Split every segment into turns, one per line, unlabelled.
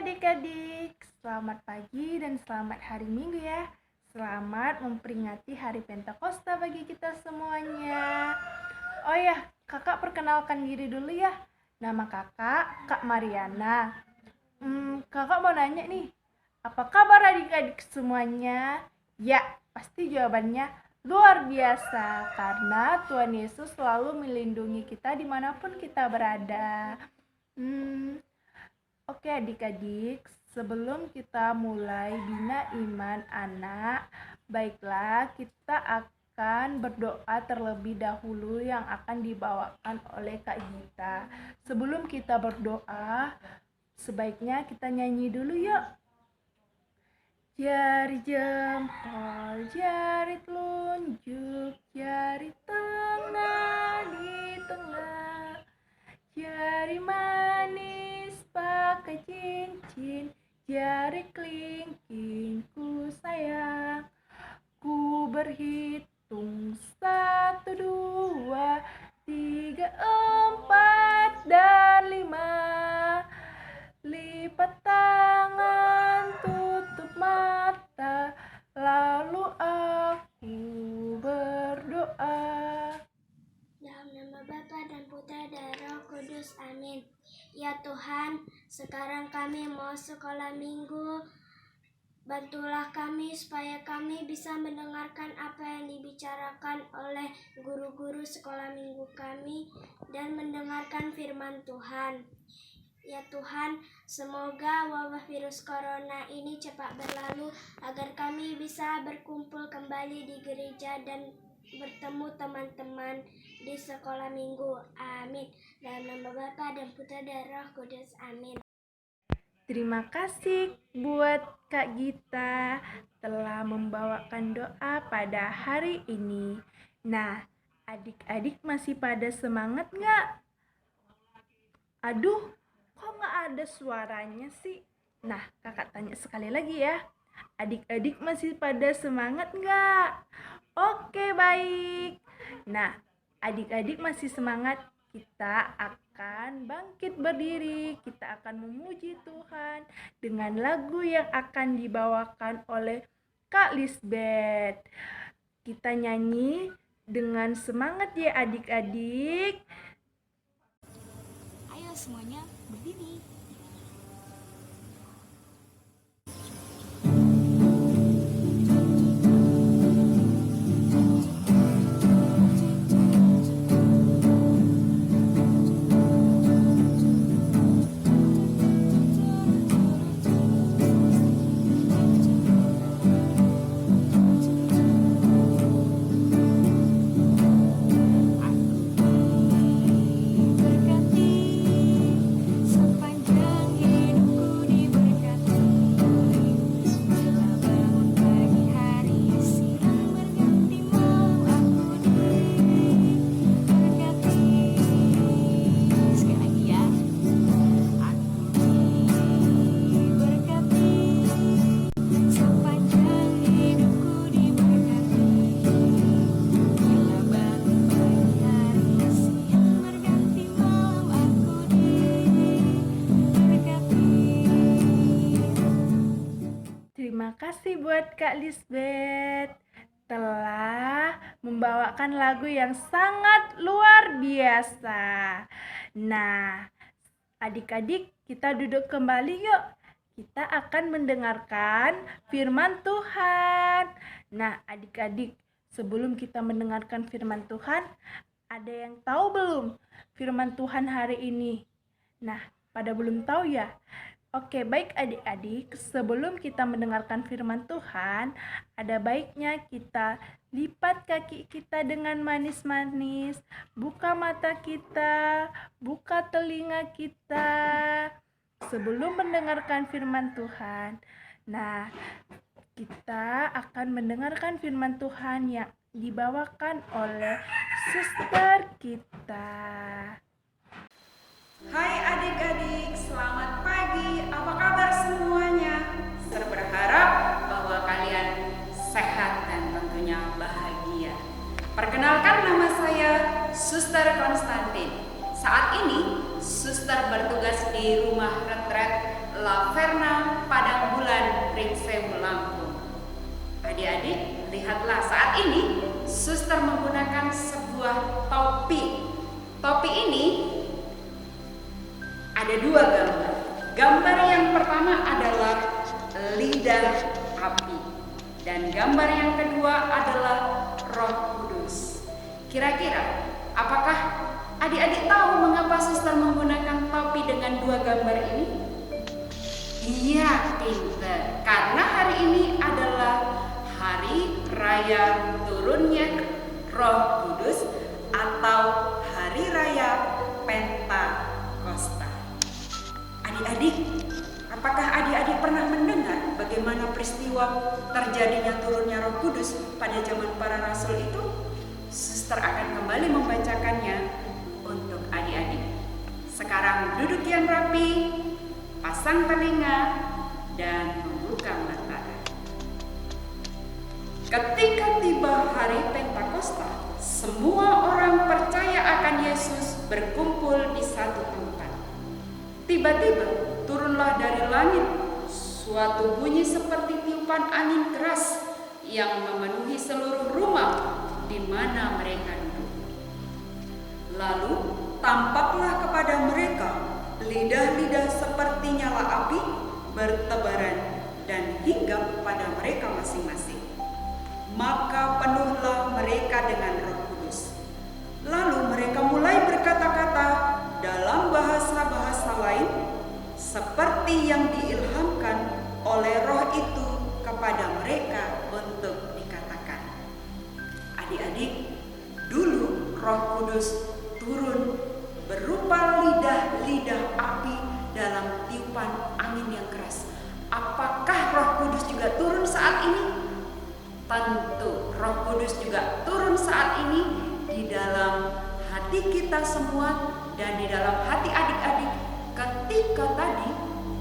adik-adik, selamat pagi dan selamat hari Minggu ya. Selamat memperingati hari Pentakosta bagi kita semuanya. Oh ya, kakak perkenalkan diri dulu ya. Nama kakak, Kak Mariana. Kakak mau nanya nih, apa kabar adik-adik semuanya? Ya, pasti jawabannya luar biasa, karena Tuhan Yesus selalu melindungi kita dimanapun kita berada. Oke adik-adik, sebelum kita mulai bina iman anak, baiklah kita akan berdoa terlebih dahulu yang akan dibawakan oleh Kak Gita. Sebelum kita berdoa, sebaiknya kita nyanyi dulu yuk. Jari jempol, jari telunjuk, jari tengah di tengah, jari manis pakai cincin, jari kelingking ku sayang. Ku berhitung 1, 2, 3, 4, dan 5. Lipat tangan, tutup mata, lalu aku berdoa.
Dalam nama Bapa dan Putra dan Roh Kudus, amin. Ya Tuhan, sekarang kami mau sekolah minggu. Bantulah kami supaya kami bisa mendengarkan apa yang dibicarakan oleh guru-guru sekolah minggu kami dan mendengarkan firman Tuhan. Ya Tuhan, semoga wabah virus corona ini cepat berlalu agar kami bisa berkumpul kembali di gereja dan bertemu teman-teman di sekolah minggu. Amin. Dalam nama Bapa dan Putra dan Roh Kudus. Amin.
Terima kasih buat Kak Gita telah membawakan doa pada hari ini. Nah, adik-adik masih pada semangat nggak? Aduh, kok nggak ada suaranya sih? Nah, kakak tanya sekali lagi ya. Adik-adik masih pada semangat nggak? Oke, baik. Nah, adik-adik masih semangat. Kita akan bangkit berdiri. Kita akan memuji Tuhan dengan lagu yang akan dibawakan oleh Kak Lisbeth. Kita nyanyi dengan semangat ya adik-adik.
Ayo semuanya berdiri.
Terima kasih buat Kak Lisbeth telah membawakan lagu yang sangat luar biasa. Nah, adik-adik kita duduk kembali yuk. Kita akan mendengarkan firman Tuhan. Nah, adik-adik, sebelum kita mendengarkan firman Tuhan, ada yang tahu belum firman Tuhan hari ini? Nah, pada belum tahu ya? Oke, baik adik-adik, sebelum kita mendengarkan firman Tuhan, ada baiknya kita lipat kaki kita dengan manis-manis, buka mata kita, buka telinga kita, sebelum mendengarkan firman Tuhan. Nah, kita akan mendengarkan firman Tuhan yang dibawakan oleh suster kita.
Hai adik-adik, selamat pagi. Apa kabar semuanya? Saya berharap bahwa kalian sehat dan tentunya bahagia. Perkenalkan, nama saya Suster Konstantin. Saat ini Suster bertugas di rumah retret Laverna Padang Bulan Pringsewu Lampung. Adik-adik, lihatlah saat ini suster menggunakan sebuah topi. Topi ini ada dua gambar. Gambar yang pertama adalah lidah api dan gambar yang kedua adalah Roh Kudus. Kira-kira apakah adik-adik tahu mengapa suster menggunakan topi dengan dua gambar ini? Iya, pinter. Karena hari ini adalah hari raya turunnya Roh Kudus atau hari raya Pentakosta. Adik-adik, apakah adik-adik pernah mendengar bagaimana peristiwa terjadinya turunnya Roh Kudus pada zaman para rasul itu? Suster akan kembali membacakannya untuk adik-adik. Sekarang duduk yang rapi, pasang telinga, dan membuka mata. Ketika tiba hari Pentakosta, semua orang percaya akan Yesus berkumpul di satu tempat. Tiba-tiba turunlah dari langit suatu bunyi seperti tiupan angin keras yang memenuhi seluruh rumah di mana mereka duduk. Lalu tampaklah kepada mereka lidah-lidah seperti nyala api bertebaran dan hinggap pada mereka masing-masing. Maka penuhlah mereka dengan Roh Kudus. Lalu mereka mulai berkata-kata dalam bahasa-bahasa lain seperti yang diilhamkan oleh Roh itu kepada mereka untuk dikatakan. Adik-adik, dulu Roh Kudus turun berupa lidah-lidah api dalam tiupan angin yang keras. Apakah Roh Kudus juga turun saat ini? Tentu Roh Kudus juga turun saat ini di dalam hati kita semua dan di dalam hati adik-adik ketika tadi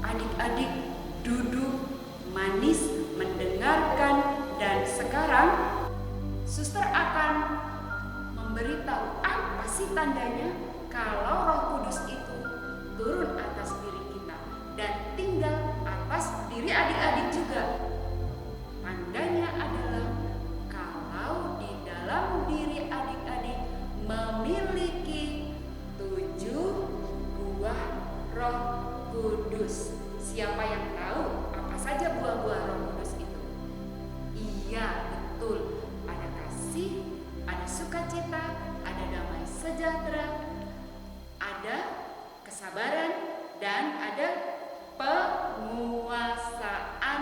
adik-adik duduk manis mendengarkan, dan sekarang suster akan memberitahu apa sih tandanya kalau Roh Kudus itu turun atas diri kita dan tinggal atas diri adik-adik juga. Tandanya adalah kalau di dalam diri adik-adik memiliki 7 buah Roh Kudus. Siapa yang tahu apa saja buah-buah Roh Kudus itu? Iya, betul. Ada kasih, ada sukacita, ada damai sejahtera, ada kesabaran, dan ada penguasaan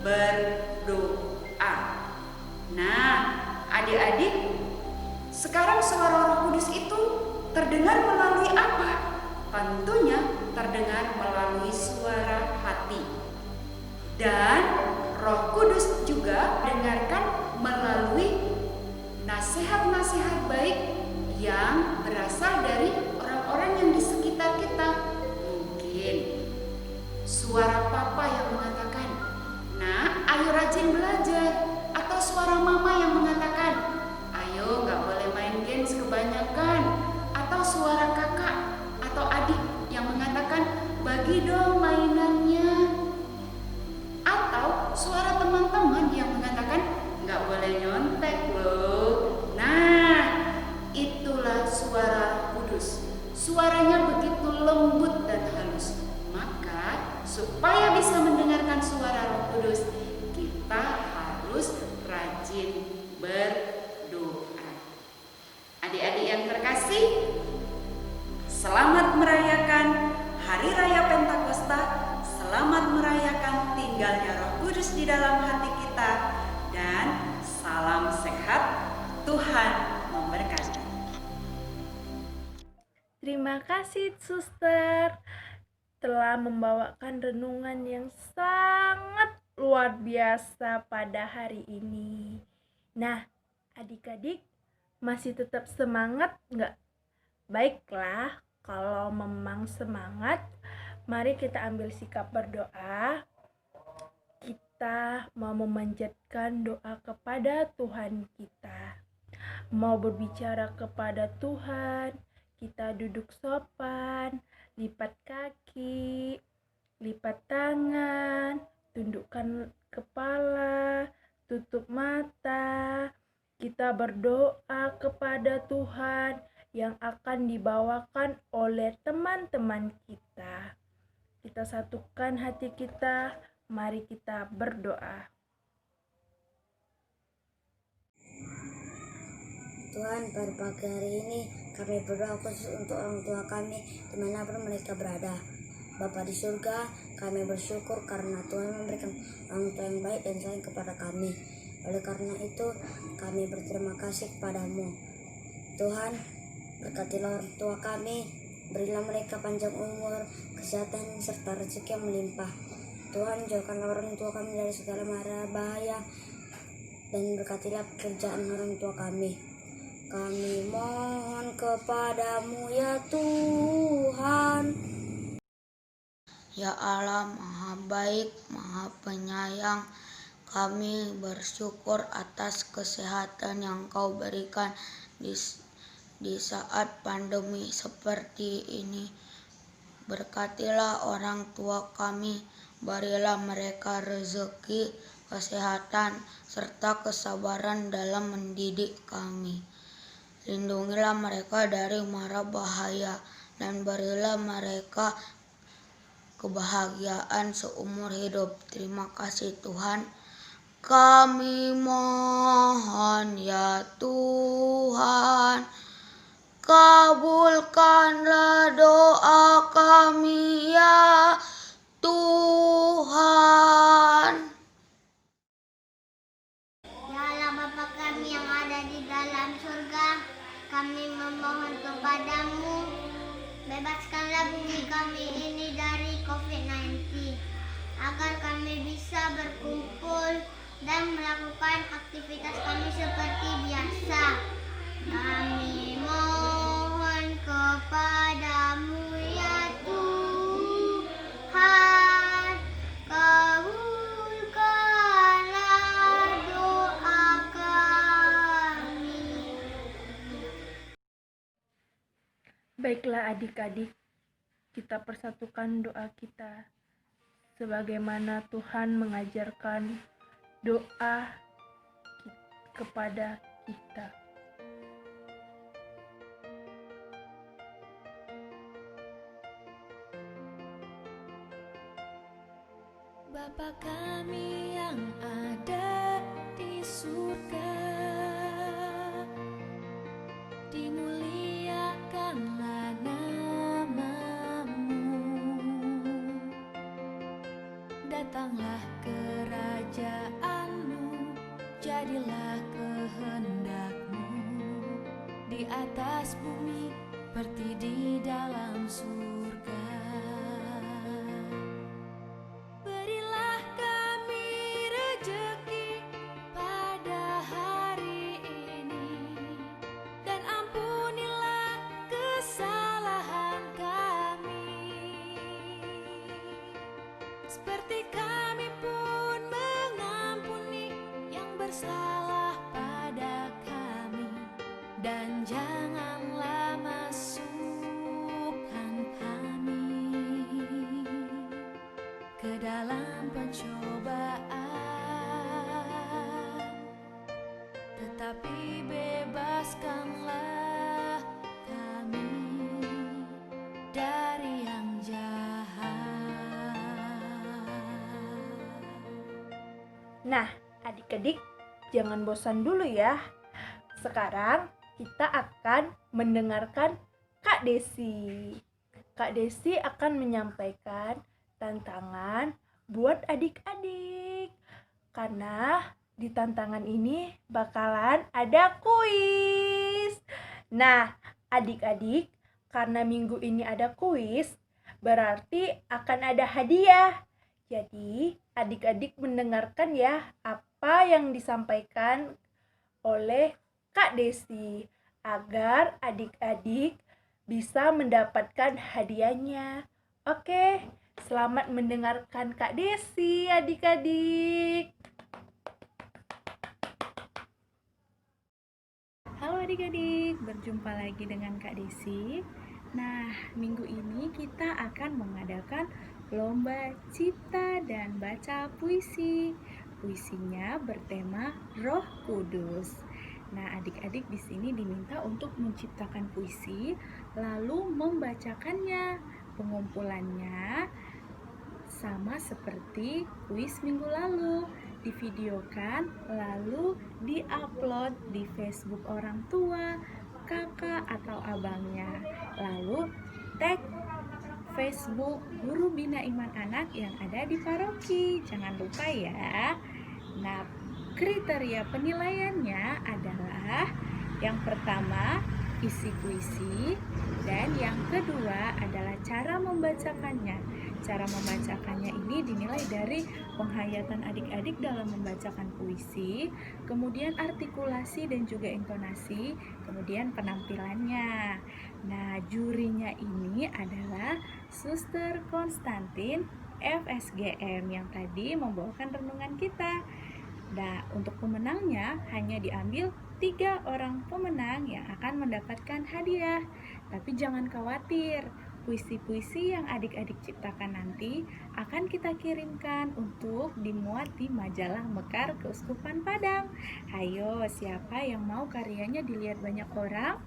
berdoa. Nah, adik-adik, sekarang suara Roh Kudus itu terdengar melalui apa? Tentunya terdengar melalui suara hati. Dan Roh Kudus juga dengarkan melalui nasihat-nasihat baik yang berasal dari orang-orang yang di sekitar kita. Mungkin suara papa yang mengatakan, "Nak, ayo rajin belajar." Atau suara mama yang mengatakan, "Ayo, gak boleh main games kebanyakan." Atau suara kakak atau adik yang mengatakan, "Bagi dong mainannya." Atau suara teman-teman yang mengatakan, "Gak boleh nyontek loh." Nah, itulah suara Roh Kudus. Suaranya begitu lembut dan halus. Maka supaya bisa mendengarkan suara Roh Kudus, kita harus rajin berdoa. Adik-adik yang terkasih, selamat merayakan Hari Raya Pentakosta. Selamat merayakan tinggalnya Roh Kudus di dalam hati kita. Dan salam sehat. Tuhan memberkati.
Terima kasih suster telah membawakan renungan yang sangat luar biasa pada hari ini. Nah, adik-adik masih tetap semangat nggak? Baiklah, kalau memang semangat, mari kita ambil sikap berdoa. Kita mau memanjatkan doa kepada Tuhan kita. Mau berbicara kepada Tuhan, kita duduk sopan, lipat kaki, lipat tangan, tundukkan kepala, tutup mata. Kita berdoa kepada Tuhan yang akan dibawakan oleh teman-teman kita. Kita satukan hati kita, mari kita berdoa.
Tuhan, pada pagi hari ini kami berdoa khusus untuk orang tua kami dimanapun mereka berada. Bapa di surga, kami bersyukur karena Tuhan memberikan orang tua yang baik dan sayang kepada kami. Oleh karena itu, kami berterima kasih kepadamu. Tuhan, berkatilah orang tua kami, berilah mereka panjang umur, kesehatan, serta rezeki yang melimpah. Tuhan, jauhkanlah orang tua kami dari segala mara bahaya, dan berkatilah pekerjaan orang tua kami. Kami mohon kepadamu ya Tuhan. Ya Allah, Maha Baik, Maha Penyayang, kami bersyukur atas kesehatan yang Kau berikan di saat pandemi seperti ini. Berkatilah orang tua kami, berilah mereka rezeki, kesehatan, serta kesabaran dalam mendidik kami. Lindungilah mereka dari mara bahaya dan berilah mereka kebahagiaan seumur hidup. Terima kasih Tuhan. Kami mohon ya Tuhan, kabulkanlah doa kami ya Tuhan.
Ya Allah Bapa kami yang ada di dalam surga, kami memohon kepadamu, bebaskanlah bumi kami ini dari COVID-19, agar kami bisa berkumpul dan melakukan aktivitas kami seperti biasa. Kami mohon kepadamu ya Tuhan, kabulkanlah doa kami.
Baiklah adik-adik, kita persatukan doa kita sebagaimana Tuhan mengajarkan doa kepada kita.
Bapa kami yang ada di surga, dimuliakanlah namamu, datanglah kerajaan jadilah kehendak-Mu di atas bumi seperti di dalam surga. Berilah kami rejeki pada hari ini, dan ampunilah kesalahan kami, seperti kami pun mengampuni yang bersalah pada kami. Dan janganlah masukkan kami ke dalam pencobaan, tetapi bebaskanlah kami dari yang jahat.
Nah, adik-adik, jangan bosan dulu ya. Sekarang kita akan mendengarkan Kak Desi. Kak Desi akan menyampaikan tantangan buat adik-adik. Karena di tantangan ini bakalan ada kuis. Nah, adik-adik, karena minggu ini ada kuis, berarti akan ada hadiah. Jadi, adik-adik mendengarkan ya apa yang disampaikan oleh Kak Desi agar adik-adik bisa mendapatkan hadiahnya. Oke, selamat mendengarkan Kak Desi, adik-adik. Halo adik-adik, berjumpa lagi dengan Kak Desi. Nah, minggu ini kita akan mengadakan lomba cipta dan baca puisi. Puisinya bertema Roh Kudus. Nah, adik-adik di sini diminta untuk menciptakan puisi lalu membacakannya. Pengumpulannya sama seperti kuis minggu lalu, divideokan lalu diupload di Facebook orang tua, kakak atau abangnya. Lalu tag Facebook Guru Bina Iman Anak yang ada di paroki. Jangan lupa ya. Nah, kriteria penilaiannya adalah yang pertama isi puisi, dan yang kedua adalah cara membacakannya. Cara membacakannya ini dinilai dari penghayatan adik-adik dalam membacakan puisi, kemudian artikulasi dan juga intonasi, kemudian penampilannya. Nah, jurinya ini adalah Suster Konstantin FSGM yang tadi membawakan renungan kita. Nah, untuk pemenangnya hanya diambil 3 orang pemenang yang akan mendapatkan hadiah. Tapi jangan khawatir, puisi-puisi yang adik-adik ciptakan nanti akan kita kirimkan untuk dimuat di majalah Mekar Keuskupan Padang. Ayo, siapa yang mau karyanya dilihat banyak orang?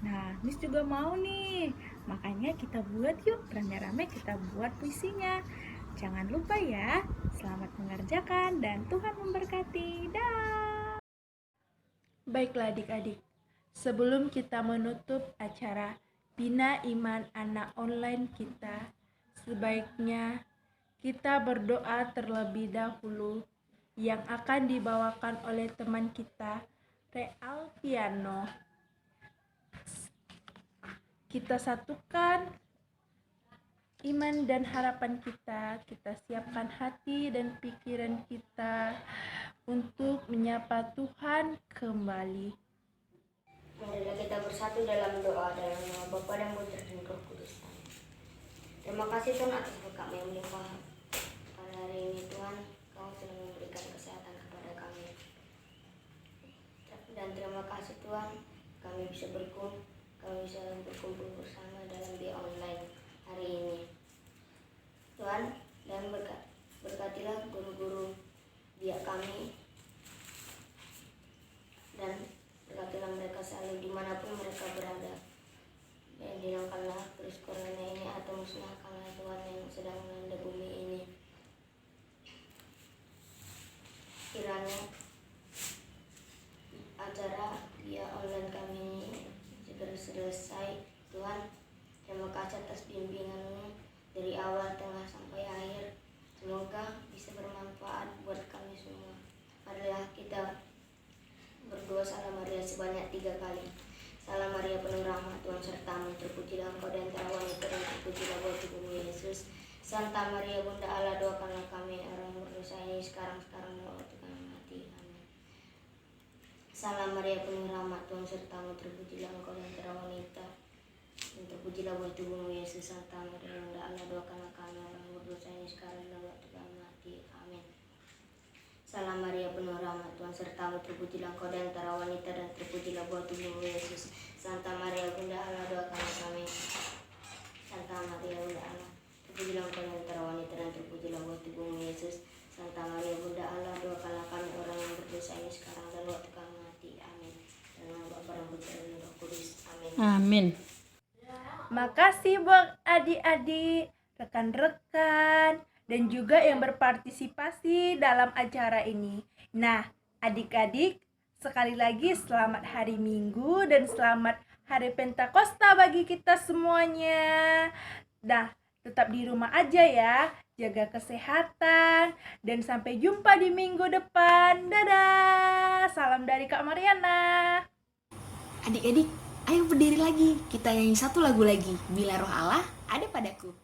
Nah, Miss juga mau nih. Makanya kita buat yuk, rame-rame kita buat puisinya. Jangan lupa ya, selamat mengerjakan dan Tuhan memberkati. Dah. Baiklah adik-adik, sebelum kita menutup acara Bina Iman Anak online kita, sebaiknya kita berdoa terlebih dahulu yang akan dibawakan oleh teman kita, Real Piano. Kita satukan iman dan harapan kita siapkan hati dan pikiran kita untuk menyapa Tuhan kembali.
Marilah kita bersatu dalam doa dalam nama Bapa dan Putra dan Roh Kudus. Terima kasih Tuhan atas berkat yang melimpah pada hari ini Tuhan. Kau sudah memberikan kesehatan kepada kami. Dan terima kasih Tuhan, kami bisa berkumpul bersama dalam di online hari ini. Tuhan, dan berkatilah guru-guru biak kami, dan berkatilah mereka selalu dimanapun mereka berada. Dan hilangkanlah virus corona ini atau musnahkanlah Tuhan yang sedang melanda bumi ini. Kiranya acara via online kami ini segera selesai Tuhan. Terima kasih atas bimbingan-Mu dari awal, tengah, sampai akhir. Semoga bisa bermanfaat buat kami semua. Marilah kita
ayat 3 kali. Salam Maria penuh rahmat, Tuhan sertamu, terpujilah engkau di antara wanita dan terpujilah buah tubuhmu Yesus. Santa Maria Bunda Allah, doakanlah kami orang yang berdosa ini sekarang dan waktu kami mati. Amin. Salam Maria penuh rahmat, Tuhan sertamu, terpujilah engkau di antara wanita dan terpujilah buah tubuhmu Yesus. Santa Maria Bunda Allah, doakanlah kami orang yang berdosa ini sekarang dan waktu kami mati. Amin. Salam Maria penuh rahmat, Tuhan sertamu, terpujilah engkau di antara wanita dan terpujilah buah tubuhmu Yesus. Santa Maria Bunda Allah, doakanlah kami. Santa Maria Bunda Allah, terpujilah engkau di antara wanita dan terpujilah buah tubuhmu Yesus. Santa Maria Bunda Allah, doakanlah kami orang yang berdosa ini sekarang dan waktu kami mati. Amin. Dan nama Bapa dan Putra dan Roh Kudus. Amin.
Amin.
Makasih buat adik-adik, rekan-rekan, dan juga yang berpartisipasi dalam acara ini. Nah, adik-adik, sekali lagi selamat hari Minggu dan selamat hari Pentakosta bagi kita semuanya. Nah, tetap di rumah aja ya, jaga kesehatan, dan sampai jumpa di minggu depan. Dadah, salam dari Kak Mariana.
Adik-adik, ayo berdiri lagi. Kita nyanyi satu lagu lagi. Bila roh Allah ada padaku.